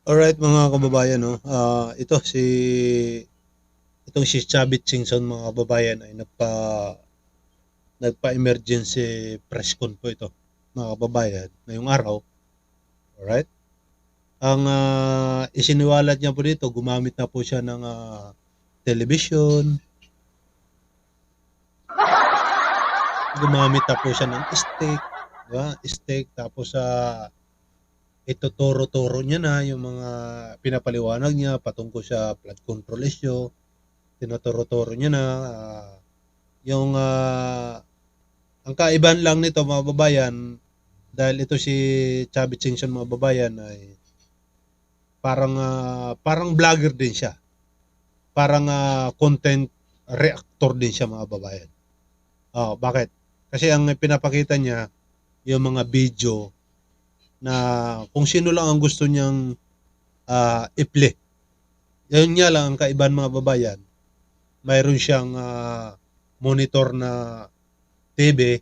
Alright mga kababayan, no? Itong si Chavit Singson mga kababayan ay nagpa-emergency press con po ito mga kababayan ngayong araw. Alright? Ang isiniwalat niya po dito, gumamit na po siya ng television, gumamit na po siya ng stick, di ba? Stick, tapos ituturo-turo niya na yung mga pinapaliwanag niya patungkol sa flood control issue, tinuturo-turo niya na yung ang kaibahan lang nito mga babayan, dahil ito si Chavit Singson mga babayan ay parang vlogger din siya. Parang content reactor din siya mga babayan. Oh, bakit? Kasi ang pinapakita niya yung mga video na kung sino lang ang gusto niyang i-play. Yun nga lang ang kaibahan mga babayan. Mayroon siyang monitor na TV,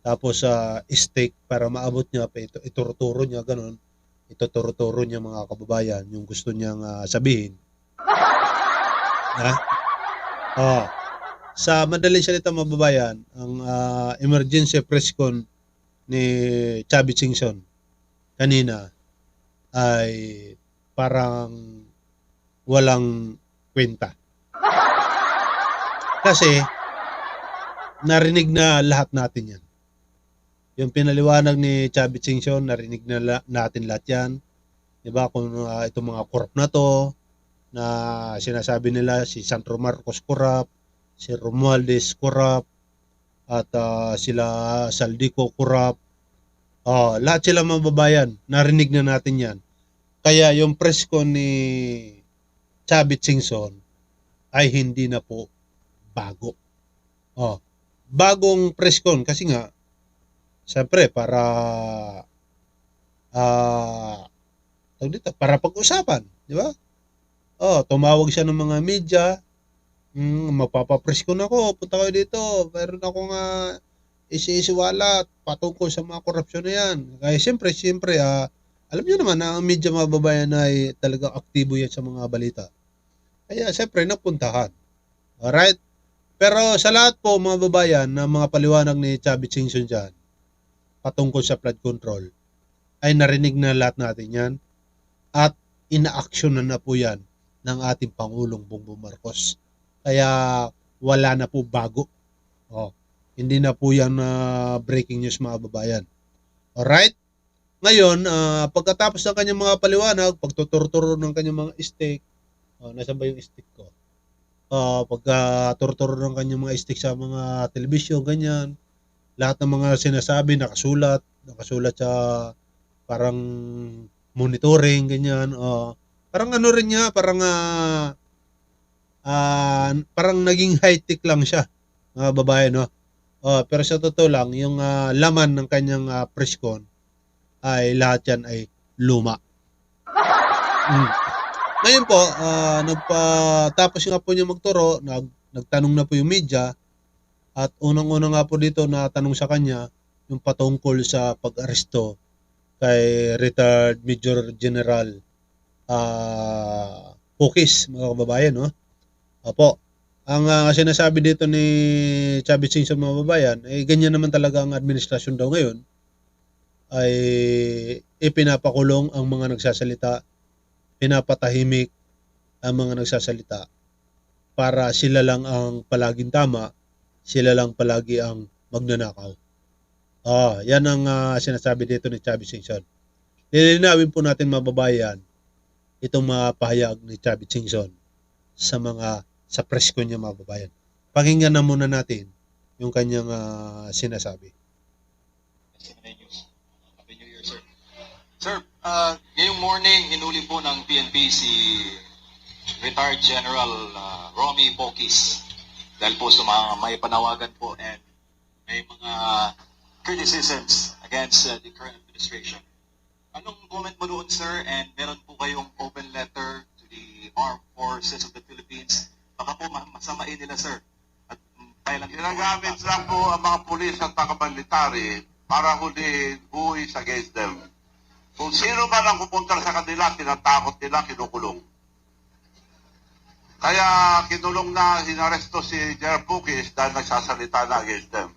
tapos stick para maabot niya pa ituro-turo niya ganun, ituturo-turo niya mga kababayan yung gusto niyang sabihin, ha? Oh, sa madaling salita mga kababayan, ang emergency press con ni Chubby Singson kanina ay parang walang kwenta. Kasi narinig na lahat natin yan. Yung pinaliwanag ni Chubby Singson, narinig na natin lahat yan. Diba? Kung itong mga corrupt na to, na sinasabi nila si Sandro Marcos corrupt, si Romualdez corrupt, at sila Saldico corrupt. Lahat sila mababayan. Narinig na natin yan. Kaya yung press ko ni Chubby Singson ay hindi na po bago. Bagong press con kasi nga siyempre para pag-usapan, di ba? Tumawag siya ng mga media, magpapapress con ako, punta kayo dito, meron akong isi-isiwalat patungkol sa mga korupsyon na yan. Kaya siyempre, alam niyo naman na ang media mababayan ay talagang aktibo yan sa mga balita. Kaya siyempre, napuntahan. Alright? Pero sa lahat po mga babayan na mga paliwanag ni Chubby Singson dyan patungkol sa flood control, ay narinig na lahat natin yan at ina-action na po yan ng ating Pangulong Bongbong Marcos. Kaya wala na po bago. Hindi na po yan breaking news mga babayan. Alright? Ngayon, pagkatapos ng kanyang mga paliwanag, pagtuturo ng kanyang mga stick, nasa ba yung stick ko? Pagka-turturo ng kanyang mga stick sa mga telebisyon, ganyan, lahat ng mga sinasabi nakasulat sa parang monitoring, ganyan. Parang ano rin niya, parang naging high-tech lang siya, mga babae, no? Pero sa totoo lang, yung laman ng kanyang press con ay lahat yan ay luma. Ngayon po, tapos nga po niya magturo, nagtanong na po yung media, at unang-una nga po dito na tanong sa kanya yung patungkol sa pag-aresto kay retired Major General Pukis, mga kababayan, no? Opo. Ang sinasabi dito ni Chubby Singson mga kababayan, ganyan naman talaga ang administrasyon daw ngayon, ay ipinapakulong ang mga nagsasalita, pinapatahimik ang mga nagsasalita para sila lang ang palaging tama, sila lang palagi ang magnanakaw. Yan ang sinasabi dito ni Chubby Singson. Lilinawin po natin mababayan itong mga pahayag ni Chubby Singson sa press ko niya mababayan. Pakinggan na muna natin yung kanyang sinasabi. Happy New Year, sir. Sir, ngayong morning, hinuli po ng PNP si retired General Romy Bokis dahil po sa mga may panawagan po and may mga criticisms against the current administration. Anong comment mo doon, sir? And meron po kayong open letter to the Armed Forces of the Philippines. Baka po masamain nila, sir. At kailan ginagamit lang po ang mga pulis at taga-military para hulihin who is against them. Kung sino man ang pupunta sa kanila, tinatakot nila, kinukulong. Kaya kinulong na, inaresto si General Pukis dahil nagsasalita na against them.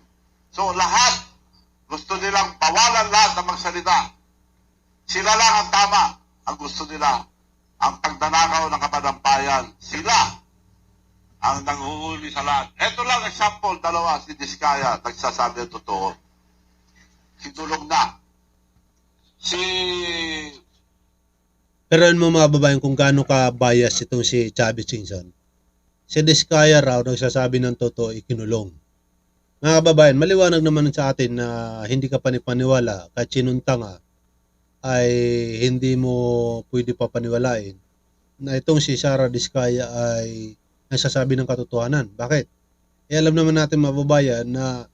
So lahat, gusto nilang bawalan lahat na magsalita. Sila lang ang tama. Ang gusto nila, ang pagdanakaw ng kapanampayan, sila ang nanguhuli sa lahat. Ito lang example, dalawa, si Diskaya, nagsasabi ng totoo. Kinulong na. Pero ano mo mga babayan kung gaano ka bias itong si Chubby Singson. Si Diskaya raw nagsasabi ng totoo, ikinulong. Mga kababayan, maliwanag naman sa atin na hindi ka panipaniwala kahit sinuntanga ay hindi mo pwede papaniwalain na itong si Sara Diskaya ay nagsasabi ng katotohanan. Bakit? Alam naman natin mga babayan na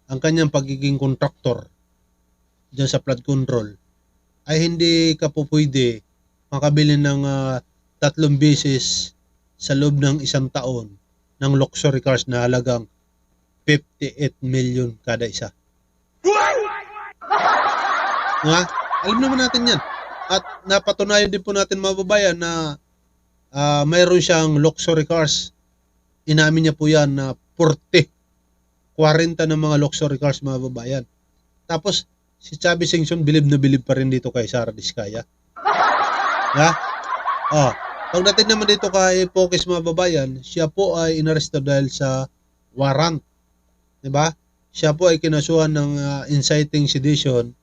ang kanyang pagiging kontraktor dyan sa flood control ay hindi ka po pwede makabili ng 3 beses sa loob ng 1 taon ng luxury cars na halagang 58 million kada isa. Nga? Alam naman natin yan. At napatunayan din po natin mga babayan na mayroon siyang luxury cars. Inamin niya po yan na 40 ng mga luxury cars mga babayan. Tapos si Chubby Singson bilib na bilib pa rin dito kay Sara Diskaya. Ha? Pagdating naman dito kay Pokis mga babayan, siya po ay inaresto dahil sa warrant. 'Di ba? Siya po ay kinasuhan ng inciting sedition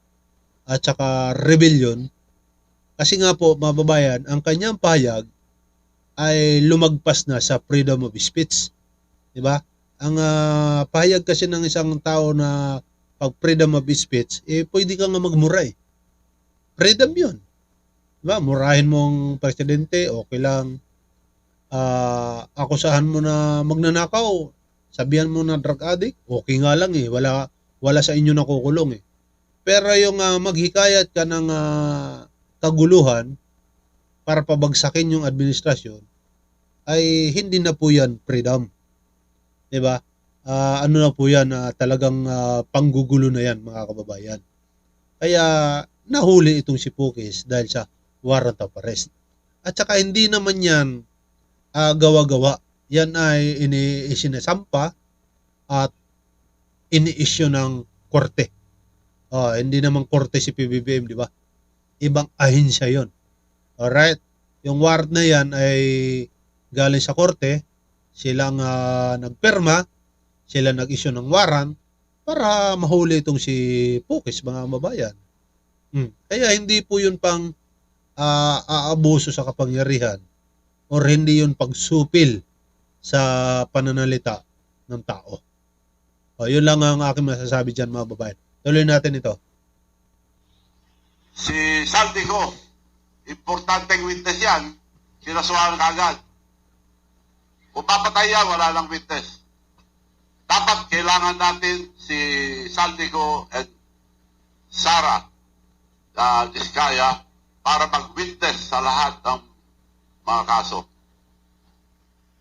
at saka rebellion. Kasi nga po mga babayan, ang kanyang pahayag ay lumagpas na sa freedom of speech. 'Di ba? Ang pahayag kasi ng isang tao na pag freedom of speech, pwede kang magmura eh. Freedom 'yun. 'Di ba? Murahin mong presidente, okay lang. Akusahan mo na magnanakaw, sabihan mo na drug addict, okay nga lang eh. Wala sa inyo nakukulong eh. Pero yung maghikayat ka ng kaguluhan para pabagsakin yung administrasyon ay hindi na po yan freedom. 'Di ba? Ano na po yan, talagang panggugulo na yan mga kababayan. Kaya nahuli itong si Pukis dahil sa warrant of arrest. At saka hindi naman yan gawa-gawa. Yan ay isinasampa at ini-issue ng korte. Hindi naman korte si PBBM, di ba? Ibang ahensya yon. Alright? Yung warrant na yan ay galing sa korte. Silang nagperma. Sila nag-issue ng warrant para mahuli itong si Pukis, mga mabayan. Kaya hindi po yun pang aabuso sa kapangyarihan or hindi yun pagsupil sa pananalita ng tao. Yun lang ang aking masasabi dyan mga babayan. Tuloy natin ito. Si Saldico, importanteng witness yan, sinasuhan kagad. Kung papatay yan, wala lang witness. Dapat kailangan natin si Saldico and Sara Diskaya para mag-witness sa lahat ng mga kaso.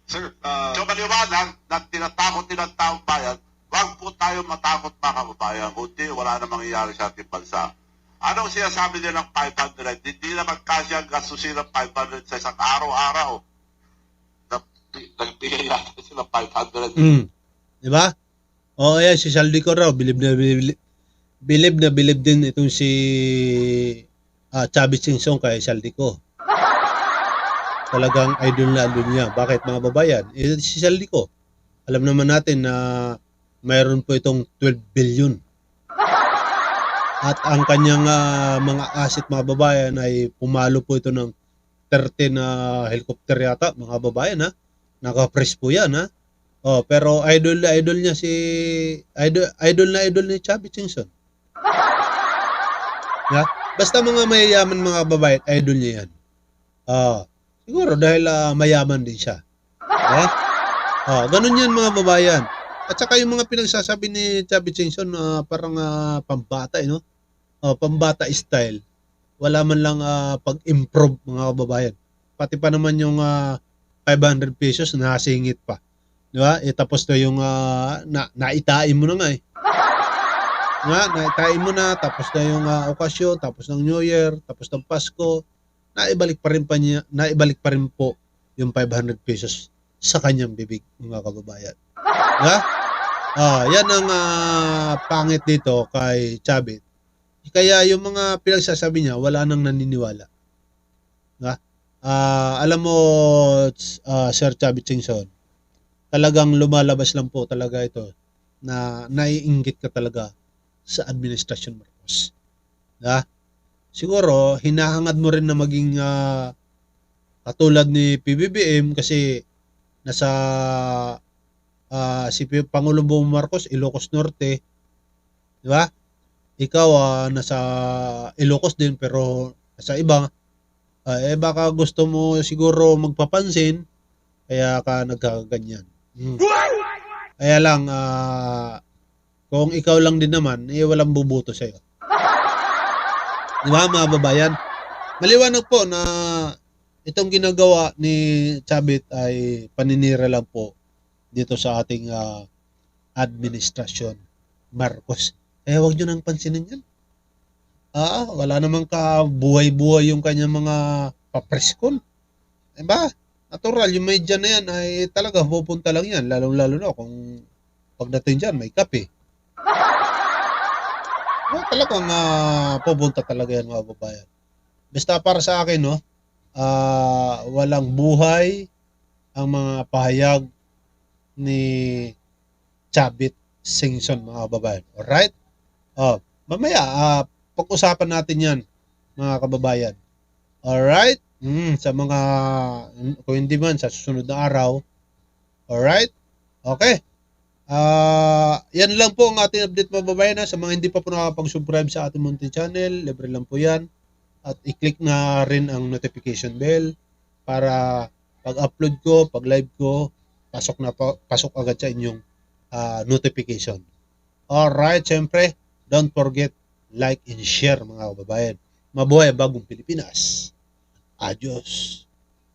Sir, So maliwanag na tinatakot nilang taong bayan, wag po tayo matakot mga kababayan, kundi wala na mangyayari sa ating bansa. Anong sinasabi nilang 500? Hindi na magkasya ang gastusin ng 500 sa isang araw-araw. Nagbigay natin sila 500. Di ba? Ayan, si Saldico raw, bilib na bilib din itong si Chubby Singson kay Saldico. Talagang idol na idol niya. Bakit mga babayan? Si Saldico, alam naman natin na mayroon po itong 12 billion. At ang kanyang mga asset mga babayan ay pumalo po ito ng 13 na helicopter yata mga babayan ha. Naka-press po yan ha. Pero idol niya si idol ni Chubby Singson. Yeah? Basta mga mayayaman mga babae, idol niya yan. Siguro dahil mayaman din siya. Ganun yan mga babayan. At saka yung mga pinagsasabi ni Chubby Singson parang pambata, no? Pambata style. Wala man lang pag-improve mga babayan. Pati pa naman yung 500 pesos nasingit pa. Di ba? Tapos na yung naitain mo na nga eh. Nga, naitain mo na, tapos na yung okasyon, tapos ng New Year, tapos ng Pasko, naibalik pa rin po yung 500 pesos sa kanyang bibig, mga kababayan. Nga? Yan ang pangit dito kay Chavit. Kaya yung mga pinagsasabi niya, wala nang naniniwala. Nga? Alam mo, Sir Chavit Singson, talagang lumalabas lang po talaga ito na naiinggit ka talaga sa administrasyon Marcos. Siguro, hinahangad mo rin na maging katulad ni PBBM kasi nasa si Pangulong Bongbong Marcos, Ilocos Norte, di ba? Ikaw nasa Ilocos din pero sa iba, baka gusto mo siguro magpapansin kaya ka nagkakaganyan. Kaya lang, kung ikaw lang din naman, walang bubuto sa'yo. Di ba mga babayan? Maliwanag po na itong ginagawa ni Chavit ay paninira lang po dito sa ating administrasyon Marcos. Kaya huwag nyo nang pansinin yan. Wala namang kabuhay-buhay yung kanyang mga papreskon. Diba? Natural, yung media na yan ay talaga pupunta lang yan. Lalo-lalo na kung pagdating dyan, may kape. Talagang pupunta talaga yan mga babayan. Basta para sa akin, no, walang buhay ang mga pahayag ni Chavit Singson mga kababayan. Alright? Mamaya, pag-usapan natin yan mga kababayan. Alright? Sa mga, kung hindi man, sa susunod na araw. Alright? Okay. Yan lang po ang ating update mga kababayan. Sa mga hindi pa po nakapag-subscribe sa ating munting channel, libre lang po yan. At i-click na rin ang notification bell para pag-upload ko, pag-live ko, pasok agad sa inyong notification. Alright, syempre, don't forget, like and share mga kababayan. Mabuhay ang bagong Pilipinas. Adios.